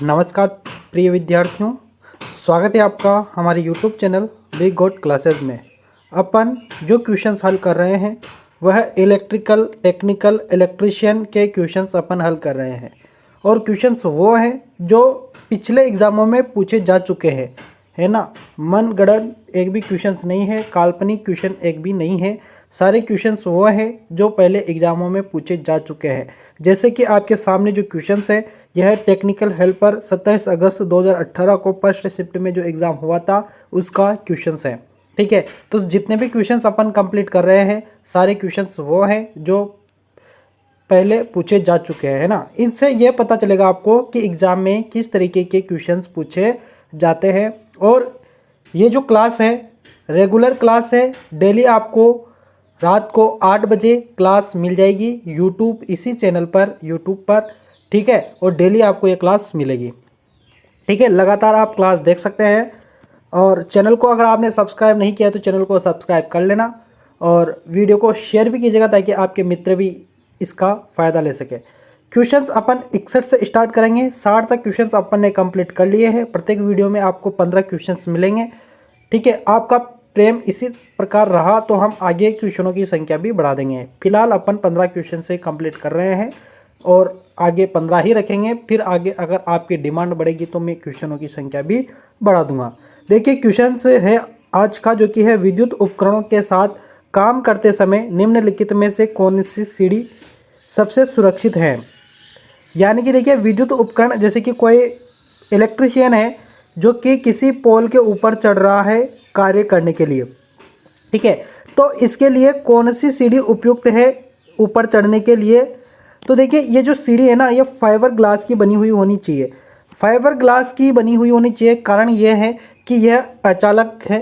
नमस्कार प्रिय विद्यार्थियों, स्वागत है आपका हमारे YouTube channel big God classes में। अपन जो क्वेश्चंस हल कर रहे हैं वह इलेक्ट्रिकल, टेक्निकल, इलेक्ट्रिशियन के क्वेश्चंस अपन हल कर रहे हैं। और क्वेश्चंस वो हैं जो पिछले एग्ज़ामों में पूछे जा चुके हैं, है ना। मनगढ़ंत एक भी क्वेश्चंस नहीं है, काल्पनिक क्वेश्चन एक भी नहीं है। सारे क्वेश्चंस वो हैं जो पहले एग्ज़ामों में पूछे जा चुके हैं। जैसे कि आपके सामने जो क्वेश्चंस है, यह टेक्निकल हेल्पर 27 अगस्त 2018 को फर्स्ट शिफ्ट में जो एग्ज़ाम हुआ था उसका क्वेश्चंस है। ठीक है, तो जितने भी क्वेश्चंस अपन कंप्लीट कर रहे हैं सारे क्वेश्चंस वो हैं जो पहले पूछे जा चुके हैं, है ना। इनसे यह पता चलेगा आपको कि एग्ज़ाम में किस तरीके के क्वेश्चंस पूछे जाते हैं। और ये जो क्लास है रेगुलर क्लास है, डेली आपको रात को 8 बजे क्लास मिल जाएगी यूट्यूब, इसी चैनल पर यूट्यूब पर। ठीक है, और डेली आपको ये क्लास मिलेगी। ठीक है, लगातार आप क्लास देख सकते हैं। और चैनल को अगर आपने सब्सक्राइब नहीं किया तो चैनल को सब्सक्राइब कर लेना और वीडियो को शेयर भी कीजिएगा ताकि आपके मित्र भी इसका फ़ायदा ले सके। क्वेश्चंस अपन 61 से स्टार्ट करेंगे, 60 तक क्वेश्चंस अपन ने कंप्लीट कर लिए हैं। प्रत्येक वीडियो में आपको 15 क्वेश्चंस मिलेंगे। ठीक है, आपका प्रेम इसी प्रकार रहा तो हम आगे क्वेश्चनों की संख्या भी बढ़ा देंगे। फिलहाल अपन 15 क्वेश्चन से कंप्लीट कर रहे हैं और आगे 15 ही रखेंगे। फिर आगे अगर आपकी डिमांड बढ़ेगी तो मैं क्वेश्चनों की संख्या भी बढ़ा दूंगा। देखिए क्वेश्चन है आज का, जो कि है विद्युत उपकरणों के साथ काम करते समय निम्नलिखित में से कौन सी सीढ़ी सबसे सुरक्षित है। यानी कि देखिए विद्युत उपकरण, जैसे कि कोई इलेक्ट्रिशियन है जो कि किसी पोल के ऊपर चढ़ रहा है कार्य करने के लिए। ठीक है, तो इसके लिए कौन सी सीढ़ी उपयुक्त है ऊपर चढ़ने के लिए। तो देखिए ये जो सीढ़ी है ना, ये फाइबर ग्लास की बनी हुई होनी चाहिए। फाइबर ग्लास की बनी हुई होनी चाहिए, कारण यह है कि यह अचालक है।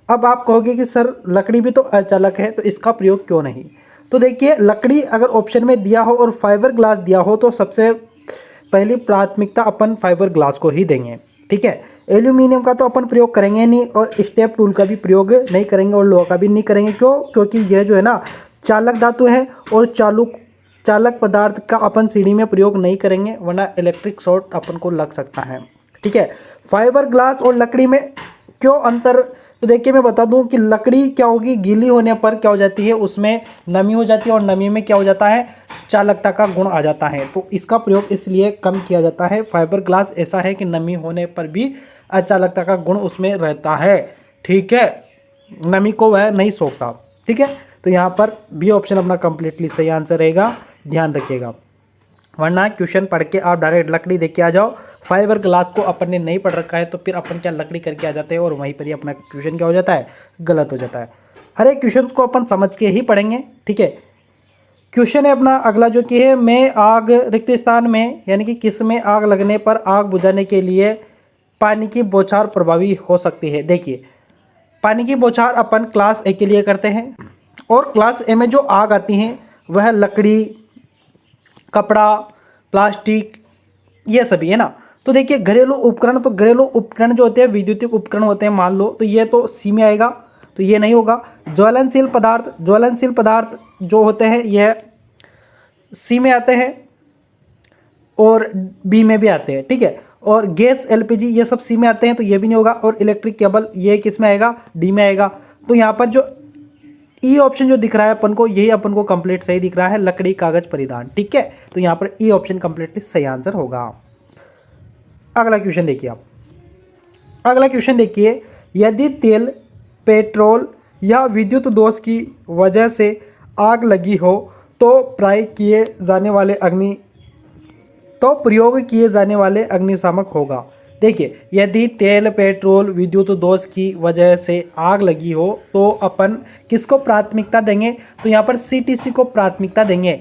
अब आप कहोगे कि सर लकड़ी भी तो अचालक है, तो इसका प्रयोग क्यों नहीं। तो देखिए लकड़ी अगर ऑप्शन में दिया हो और फाइबर ग्लास दिया हो तो सबसे पहली प्राथमिकता अपन फाइबर ग्लास को ही देंगे। ठीक है, एल्यूमिनियम का तो अपन प्रयोग करेंगे नहीं और स्टेप टूल का भी प्रयोग नहीं करेंगे और लोहा का भी नहीं करेंगे। क्यों? क्योंकि यह जो है ना चालक धातु है और चालक पदार्थ का अपन सीढ़ी में प्रयोग नहीं करेंगे, वरना इलेक्ट्रिक शॉर्ट अपन को लग सकता है। ठीक है, फाइबर ग्लास और लकड़ी में क्यों अंतर। तो देखिए मैं बता दूं कि लकड़ी क्या होगी, गीली होने पर क्या हो जाती है, उसमें नमी हो जाती है और नमी में क्या हो जाता है, चालकता का गुण आ जाता है। तो इसका प्रयोग इसलिए कम किया जाता है। फाइबर ग्लास ऐसा है कि नमी होने पर भी अचालकता का गुण उसमें रहता है। ठीक है, नमी को वह नहीं सोखता। ठीक है, तो यहाँ पर बी ऑप्शन अपना कंप्लीटली सही आंसर रहेगा, ध्यान रखिएगा। वरना क्वेश्चन पढ़ के आप डायरेक्ट लकड़ी देख के आ जाओ, फाइबर ग्लास को अपन ने नहीं पढ़ रखा है तो फिर अपन क्या लकड़ी करके आ जाते हैं और वहीं पर ही अपना क्वेश्चन क्या हो जाता है, गलत हो जाता है। हर एक क्वेश्चन को अपन समझ के ही पढ़ेंगे। ठीक है, क्वेश्चन है अपना अगला, जो कि है में आग रिक्त स्थान में, यानी कि किस में आग लगने पर आग बुझाने के लिए पानी की बौछार प्रभावी हो सकती है। देखिए पानी की बौछार अपन क्लास ए के लिए करते हैं और क्लास ए में जो आग आती है वह लकड़ी, कपड़ा, प्लास्टिक, ये सभी है ना। तो देखिए घरेलू उपकरण, तो घरेलू उपकरण जो होते हैं विद्युतीय उपकरण होते हैं, मान लो तो ये तो सी में आएगा, तो ये नहीं होगा। ज्वलनशील पदार्थ जो होते हैं यह सी में आते हैं और बी में भी आते हैं। ठीक है, और गैस, एलपीजी, ये सब सी में आते हैं तो ये भी नहीं होगा। और इलेक्ट्रिक केबल ये किस में आएगा, डी में आएगा। तो यहाँ पर जो ई ऑप्शन जो दिख रहा है अपन को, यही अपन को कंप्लीट सही दिख रहा है, लकड़ी, कागज, परिधान। ठीक है, तो यहाँ पर ई ऑप्शन कंप्लीटली सही आंसर होगा। अगला क्वेश्चन देखिए आप, अगला क्वेश्चन देखिए, यदि तेल, पेट्रोल या विद्युत दोष की वजह से आग लगी हो तो प्रयोग किए जाने वाले अग्निशामक होगा। देखिए यदि तेल, पेट्रोल, विद्युत दोष की वजह से आग लगी हो तो अपन किसको प्राथमिकता देंगे, तो यहाँ पर सीटीसी को प्राथमिकता देंगे।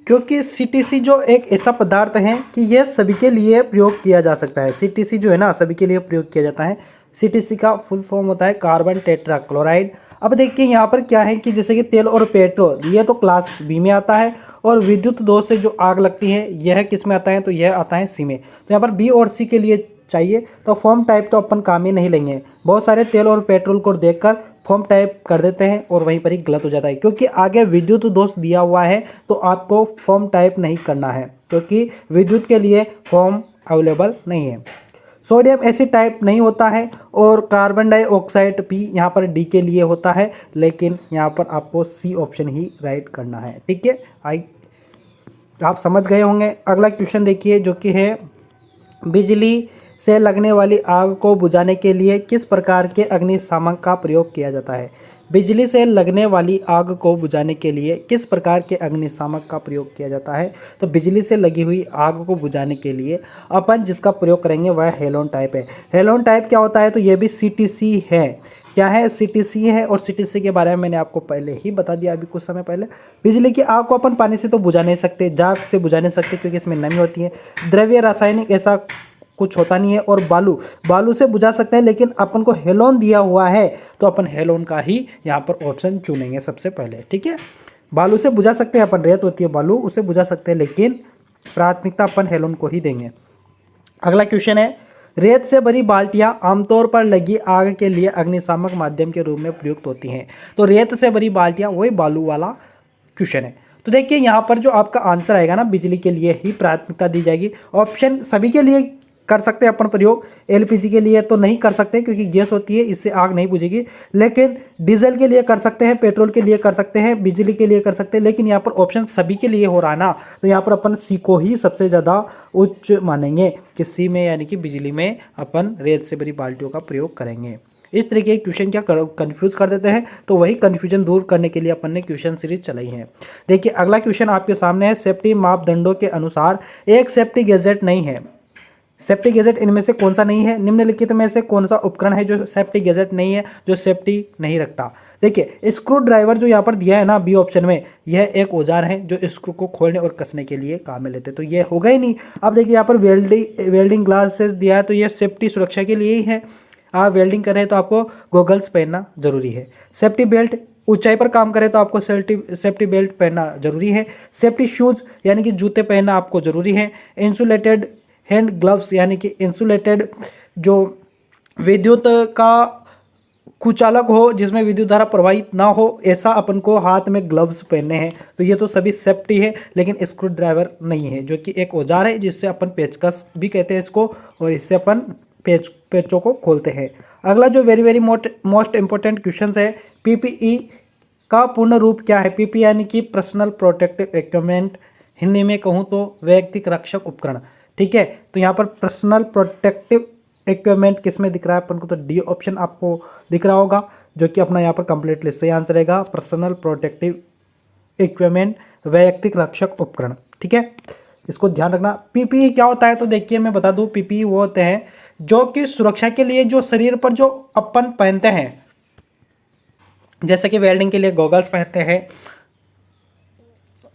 क्योंकि सीटीसी जो एक ऐसा पदार्थ है कि यह सभी के लिए प्रयोग किया जा सकता है। सीटीसी जो है ना सभी के लिए प्रयोग किया जाता है। सीटीसी का फुल फॉर्म होता है कार्बन टेट्रा क्लोराइड। अब देखिए यहाँ पर क्या है कि जैसे कि तेल और पेट्रोल ये तो क्लास बी में आता है और विद्युत दोष से जो आग लगती है यह किस में आता है, तो यह आता है सी में। तो यहाँ पर बी और सी के लिए चाहिए, तो फॉर्म टाइप तो अपन काम ही नहीं लेंगे। बहुत सारे तेल और पेट्रोल को देखकर फॉर्म टाइप कर देते हैं और वहीं पर ही गलत हो जाता है, क्योंकि आगे विद्युत दोष दिया हुआ है तो आपको फॉर्म टाइप नहीं करना है, क्योंकि विद्युत के लिए फॉर्म अवेलेबल नहीं है। सोडियम एसिड टाइप नहीं होता है और कार्बन डाइऑक्साइड भी यहाँ पर डी के लिए होता है, लेकिन यहाँ पर आपको सी ऑप्शन ही राइट करना है। ठीक है, आप समझ गए होंगे। अगला क्वेश्चन देखिए जो कि है, बिजली से लगने वाली आग को बुझाने के लिए किस प्रकार के अग्निशामक का प्रयोग किया जाता है। बिजली से लगने वाली आग को बुझाने के लिए किस प्रकार के अग्निशामक का प्रयोग किया जाता है। तो बिजली से लगी हुई आग को बुझाने के लिए अपन जिसका प्रयोग करेंगे वह हेलोन टाइप है। हेलोन टाइप क्या होता है, तो ये भी सीटीसी है। क्या है, सीटीसी है। और सीटीसी के बारे में मैंने आपको पहले ही बता दिया अभी कुछ समय पहले। बिजली की आग को अपन पानी से तो बुझा नहीं सकते, जाग से बुझा नहीं सकते, क्योंकि इसमें नमी होती है। द्रव्य रासायनिक ऐसा कुछ होता नहीं है। और बालू से बुझा सकते हैं, लेकिन अपन को हेलोन दिया हुआ है तो अपन हेलोन का ही यहाँ पर ऑप्शन चुनेंगे सबसे पहले। ठीक है, बालू से बुझा सकते हैं अपन, रेत होती है बालू, उसे बुझा सकते हैं, लेकिन प्राथमिकता अपन हेलोन को ही देंगे। अगला क्वेश्चन है, रेत से भरी बाल्टियां आमतौर पर लगी आग के लिए अग्निशामक माध्यम के रूप में प्रयुक्त होती हैं। तो रेत से भरी बाल्टियां वही बालू वाला क्वेश्चन है। तो देखिए यहाँ पर जो आपका आंसर आएगा ना, बिजली के लिए ही प्राथमिकता दी जाएगी। ऑप्शन सभी के लिए कर सकते हैं अपन प्रयोग, एलपीजी के लिए तो नहीं कर सकते क्योंकि गैस होती है, इससे आग नहीं बुझेगी, लेकिन डीजल के लिए कर सकते हैं, पेट्रोल के लिए कर सकते हैं, बिजली के लिए कर सकते हैं। लेकिन यहाँ पर ऑप्शन सभी के लिए हो रहा ना, तो यहाँ पर अपन सी को ही सबसे ज़्यादा उच्च मानेंगे कि सी में यानी कि बिजली में अपन रेत से भरी बाल्टियों का प्रयोग करेंगे। इस तरीके के क्वेश्चन क्या कंफ्यूज कर देते हैं, तो वही कंफ्यूजन दूर करने के लिए अपन ने क्वेश्चन सीरीज चलाई है। देखिए अगला क्वेश्चन आपके सामने है, सेफ्टी मापदंडों के अनुसार एक सेफ्टी गैजेट नहीं है। सेफ्टी गैजेट इनमें से कौन सा नहीं है, निम्नलिखित में से कौन सा उपकरण है जो सेफ्टी गैजेट नहीं है, जो सेफ्टी नहीं रखता। देखिए स्क्रू ड्राइवर जो यहाँ पर दिया है ना बी ऑप्शन में, यह एक औजार है जो स्क्रू को खोलने और कसने के लिए काम में लेते हैं, तो ये होगा ही नहीं। अब देखिए यहाँ पर वेल्डिंग ग्लासेस दिया है, तो ये सेफ्टी सुरक्षा के लिए ही है। आप वेल्डिंग कर रहे हैं तो आपको गॉगल्स पहनना जरूरी है। सेफ्टी बेल्ट, ऊंचाई पर काम करें तो आपको सेफ्टी बेल्ट पहनना जरूरी है। सेफ्टी शूज यानी कि जूते पहनना आपको जरूरी है। इंसुलेटेड हैंड ग्लव्स यानी कि इंसुलेटेड जो विद्युत का कुचालक हो, जिसमें विद्युत धारा प्रवाहित ना हो, ऐसा अपन को हाथ में ग्लव्स पहनने हैं। तो ये तो सभी सेफ्टी है, लेकिन स्क्रू ड्राइवर नहीं है, जो कि एक औजार है जिससे अपन पेचकस भी कहते हैं इसको, और इससे अपन पेचों को खोलते हैं। अगला जो वेरी मोस्ट इंपॉर्टेंट क्वेश्चन है, पीपीई का पूर्ण रूप क्या है। पीपीई यानी कि पर्सनल प्रोटेक्टिव इक्विपमेंट, हिंदी में कहूँ तो व्यक्तिगत रक्षक उपकरण। ठीक है, तो यहाँ पर पर्सनल प्रोटेक्टिव इक्विपमेंट किस में दिख रहा है अपन को, तो डी ऑप्शन आपको दिख रहा होगा, जो कि अपना यहाँ पर कंप्लीट लिस्ट से आंसर रहेगा, पर्सनल प्रोटेक्टिव इक्विपमेंट, व्यक्तिगत रक्षक उपकरण। ठीक है, इसको ध्यान रखना। पीपीई क्या होता है, तो देखिए मैं बता दूं, पीपीई वो होते हैं जो कि सुरक्षा के लिए जो शरीर पर जो अपन पहनते हैं, जैसे कि वेल्डिंग के लिए गॉगल्स पहनते हैं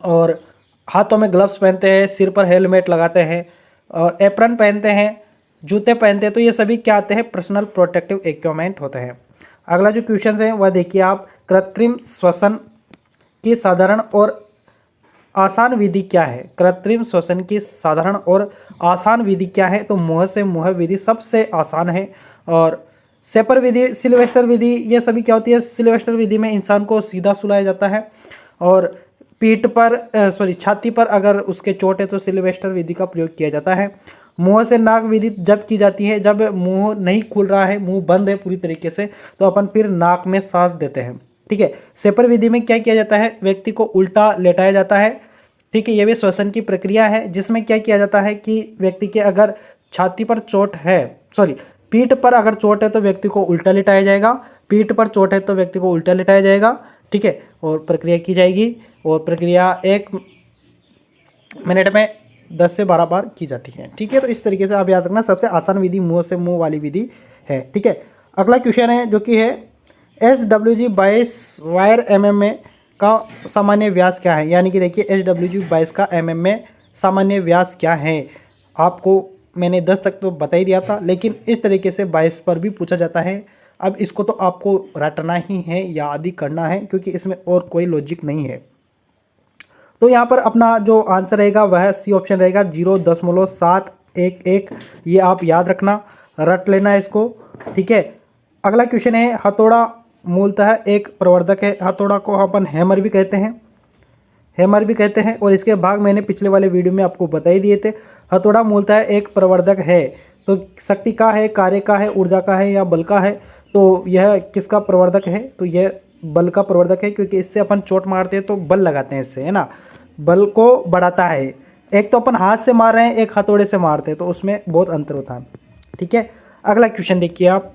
और हाथों में ग्लव्स पहनते हैं, सिर पर हेलमेट लगाते हैं और एप्रन पहनते हैं, जूते पहनते हैं, तो ये सभी क्या आते हैं, पर्सनल प्रोटेक्टिव इक्विपमेंट होते हैं। अगला जो क्वेश्चन है वह देखिए आप, कृत्रिम श्वसन की साधारण और आसान विधि क्या है। कृत्रिम श्वसन की साधारण और आसान विधि क्या है, तो मुंह से मुंह विधि सबसे आसान है। और सेपर विधि, सिल्वेस्टर विधि, ये सभी क्या होती है, सिल्वेस्टर विधि में इंसान को सीधा सुलाया जाता है और पीठ पर छाती पर अगर उसके चोट है तो सिल्वेस्टर विधि का प्रयोग किया जाता है। मुंह से नाक विधि जब की जाती है जब मुंह नहीं खुल रहा है, मुंह बंद है पूरी तरीके से, तो अपन फिर नाक में सांस देते हैं। ठीक है, सेपर विधि में क्या किया जाता है, व्यक्ति को उल्टा लेटाया जाता है। ठीक है, ये भी श्वसन की प्रक्रिया है, जिसमें क्या किया जाता है कि व्यक्ति के अगर छाती पर चोट है, पीठ पर अगर चोट है तो व्यक्ति को उल्टा लिटाया जाएगा, पीठ पर चोट है तो व्यक्ति को उल्टा लिटाया जाएगा। ठीक है, और प्रक्रिया की जाएगी, और प्रक्रिया 1 मिनट में 10 से 12 बार की जाती है। ठीक है, तो इस तरीके से आप याद रखना, सबसे आसान विधि मुंह से मुंह वाली विधि है। ठीक है, अगला क्वेश्चन है जो कि है, SWG 22 वायर mm में का सामान्य व्यास क्या है। यानी कि देखिए SWG 22 का mm में सामान्य व्यास क्या है, आपको मैंने 10 तक तो बता ही दिया था, लेकिन इस तरीके से 22 पर भी पूछा जाता है। अब इसको तो आपको रटना ही है, याद ही करना है, क्योंकि इसमें और कोई लॉजिक नहीं है। तो यहाँ पर अपना जो आंसर रहेगा वह सी ऑप्शन रहेगा, 0.711। ये आप याद रखना, रट लेना इसको। ठीक है, अगला क्वेश्चन है, हथौड़ा मूलतः एक प्रवर्धक है। हथौड़ा को अपन हैमर भी कहते हैं, हैमर भी कहते हैं। और इसके भाग मैंने पिछले वाले वीडियो में आपको बता ही दिए थे। हथौड़ा मूलतः एक प्रवर्धक है। तो शक्ति का है, कार्य का है, ऊर्जा का है या बल का है? तो यह किसका प्रवर्धक है? तो यह बल का प्रवर्धक है, क्योंकि इससे अपन चोट मारते हैं तो बल लगाते हैं इससे, है ना, बल को बढ़ाता है। एक तो अपन हाथ से मार रहे हैं, एक हथौड़े से मारते हैं, तो उसमें बहुत अंतर होता है। ठीक है, अगला क्वेश्चन देखिए आप,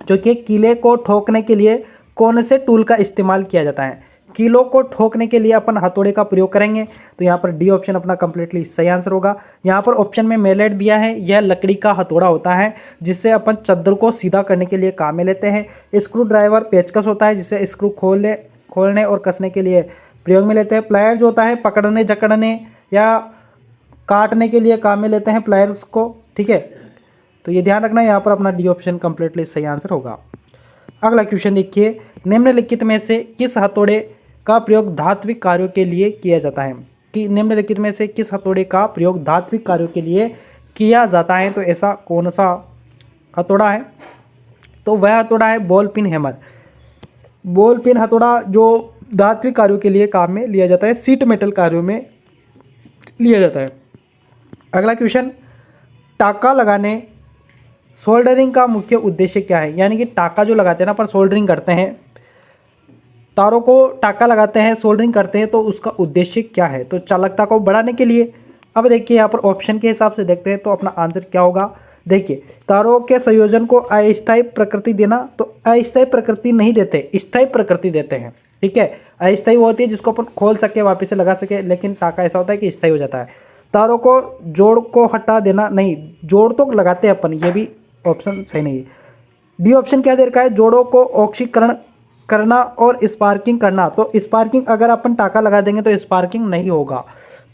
जो कि किले को ठोकने के लिए कौन से टूल का इस्तेमाल किया जाता है? किलो को ठोकने के लिए अपन हथौड़े का प्रयोग करेंगे। तो यहाँ पर डी ऑप्शन अपना कंप्लीटली सही आंसर होगा। यहाँ पर ऑप्शन में मेलेट दिया है, यह लकड़ी का हथौड़ा होता है जिससे अपन चादर को सीधा करने के लिए काम में लेते हैं। स्क्रू ड्राइवर पेचकस होता है जिससे स्क्रू खोलने और कसने के लिए प्रयोग में लेते हैं। प्लायर जो होता है पकड़ने जकड़ने या काटने के लिए काम में लेते हैं प्लायर्स को। ठीक है, तो ये ध्यान रखना, यहाँ पर अपना डी ऑप्शन कंप्लीटली सही आंसर होगा। अगला क्वेश्चन देखिए, निम्नलिखित में से किस हथौड़े का प्रयोग धात्विक कार्यों के लिए किया जाता है? कि निम्नलिखित में से किस हथौड़े का प्रयोग धात्विक कार्यों के लिए किया जाता है? तो ऐसा कौन सा हथौड़ा है? तो वह हथौड़ा है ball pin hammer. Ball pin हथौड़ा जो धात्विक कार्यों के लिए काम में लिया जाता है, सीट मेटल कार्यों में लिया जाता है। अगला क्वेश्चन, टाका लगाने सोल्डरिंग का मुख्य उद्देश्य क्या है? यानी कि टाका जो लगाते हैं ना, पर सोल्डरिंग करते हैं, तारों को टाका लगाते हैं, सोल्डरिंग करते हैं, तो उसका उद्देश्य क्या है? तो चालकता को बढ़ाने के लिए। अब देखिए यहाँ पर ऑप्शन के हिसाब से देखते हैं तो अपना आंसर क्या होगा। देखिए, तारों के संयोजन को अस्थायी प्रकृति देना, तो अस्थायी प्रकृति नहीं देते, स्थायी प्रकृति देते हैं। ठीक है, अस्थायी वो होती है जिसको अपन खोल सके, वापस से लगा सके, लेकिन टाका ऐसा होता है कि स्थायी हो जाता है। तारों को जोड़ को हटा देना, नहीं, जोड़ तो लगाते हैं अपन, ये भी ऑप्शन सही नहीं है। डी ऑप्शन क्या दे रखा है? जोड़ों को ऑक्सीकरण करना और स्पार्किंग करना। तो स्पार्किंग अगर अपन टाका लगा देंगे तो स्पार्किंग नहीं होगा।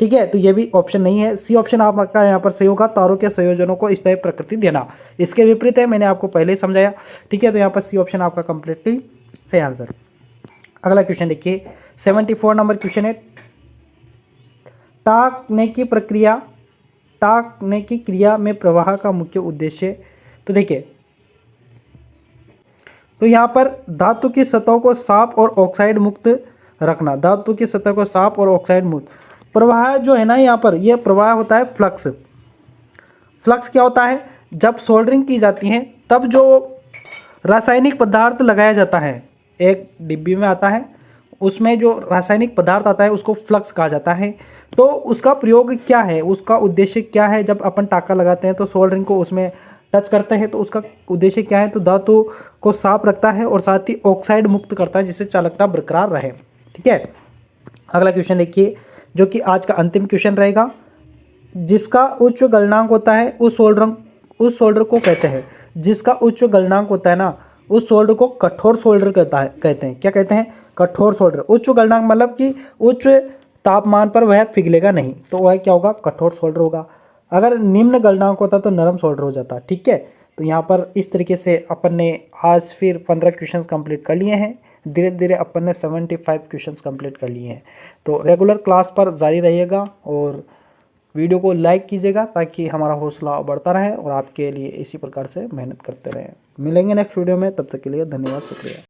ठीक है, तो ये भी ऑप्शन नहीं है। सी ऑप्शन आपका यहाँ पर सही होगा, तारों के संयोजनों को स्थायी प्रकृति देना। इसके विपरीत है, मैंने आपको पहले ही समझाया। ठीक है, तो यहाँ पर सी ऑप्शन आपका कंप्लीटली सही आंसर। अगला क्वेश्चन देखिए, 74 नंबर क्वेश्चन है, टाकने की क्रिया में प्रवाह का मुख्य उद्देश्य। तो देखिए, तो यहाँ पर धातु की सतहों को साफ और ऑक्साइड मुक्त रखना, धातु की सतह को साफ और ऑक्साइड मुक्त। प्रवाह जो है ना, यहाँ पर यह प्रवाह होता है फ्लक्स। फ्लक्स क्या होता है? जब सोल्डरिंग की जाती है तब जो रासायनिक पदार्थ लगाया जाता है, एक डिब्बी में आता है, उसमें जो रासायनिक पदार्थ आता है उसको फ्लक्स कहा जाता है। तो उसका प्रयोग क्या है, उसका उद्देश्य क्या है? जब अपन टाका लगाते हैं तो सोल्डरिंग को उसमें टच करते हैं, तो उसका उद्देश्य क्या है? तो धातु को साफ रखता है और साथ ही ऑक्साइड मुक्त करता है जिससे चालकता बरकरार रहे। ठीक है, अगला क्वेश्चन देखिए, जो कि आज का अंतिम क्वेश्चन रहेगा। जिसका उच्च गलनांक होता है उस सोल्डर को कहते हैं, जिसका उच्च गलनांक होता है ना, उस सोल्डर को कठोर सोल्डर कहते हैं। क्या कहते हैं? कठोर सोल्डर। उच्च गलनांक मतलब कि उच्च तापमान पर वह पिघलेगा नहीं, तो वह क्या होगा? कठोर सोल्डर होगा। अगर निम्न गलनांक होता तो नरम सोल्डर हो जाता। ठीक है, तो यहाँ पर इस तरीके से अपन ने आज फिर 15 क्वेश्चंस कंप्लीट कर लिए हैं। धीरे धीरे अपन ने 75 क्वेश्चंस कंप्लीट कर लिए हैं। तो रेगुलर क्लास पर जारी रहिएगा और वीडियो को लाइक कीजिएगा ताकि हमारा हौसला बढ़ता रहे और आपके लिए इसी प्रकार से मेहनत करते रहें। मिलेंगे नेक्स्ट वीडियो में, तब तक के लिए धन्यवाद, शुक्रिया।